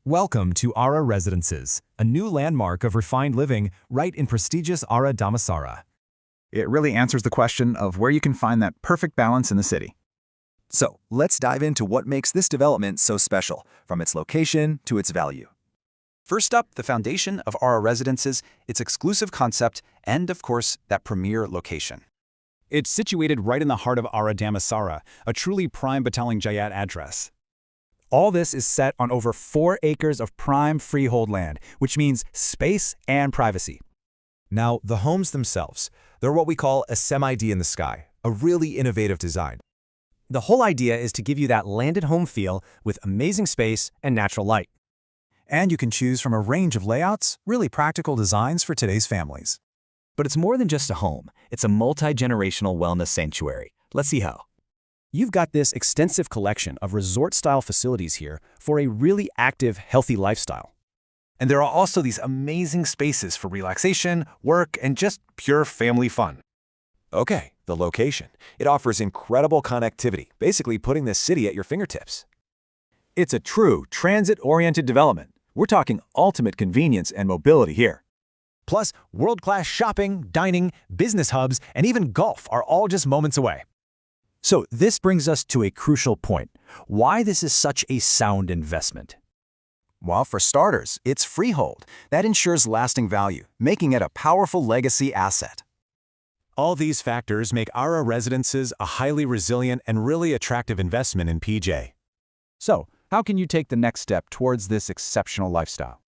Welcome to ARRA Residences, a new landmark of refined living right in prestigious Ara Damansara. It really answers the question of where you can find that perfect balance in the city. So, let's dive into what makes this development so special, from its location to its value. First up, the foundation of ARRA Residences, its exclusive concept, and of course, that premier location. It's situated right in the heart of Ara Damansara, a truly prime Bataling Jayat address. All this is set on over 4 acres of prime freehold land, which means space and privacy. Now, the homes themselves, they're what we call a semi-D in the sky, a really innovative design. The whole idea is to give you that landed home feel with amazing space and natural light. And you can choose from a range of layouts, really practical designs for today's families. But it's more than just a home. It's a multi-generational wellness sanctuary. Let's see how. You've got this extensive collection of resort-style facilities here for a really active, healthy lifestyle. And there are also these amazing spaces for relaxation, work, and just pure family fun. Okay, the location. It offers incredible connectivity, basically putting the city at your fingertips. It's a true transit-oriented development. We're talking ultimate convenience and mobility here. Plus, world-class shopping, dining, business hubs, and even golf are all just moments away. So this brings us to a crucial point, why this is such a sound investment. Well, for starters, it's freehold. That ensures lasting value, making it a powerful legacy asset. All these factors make ARRA Residences a highly resilient and really attractive investment in PJ. So, how can you take the next step towards this exceptional lifestyle?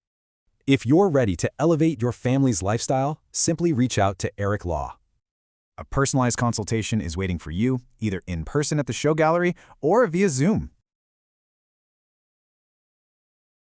If you're ready to elevate your family's lifestyle, simply reach out to Eric Law. A personalized consultation is waiting for you, either in person at the show gallery or via Zoom.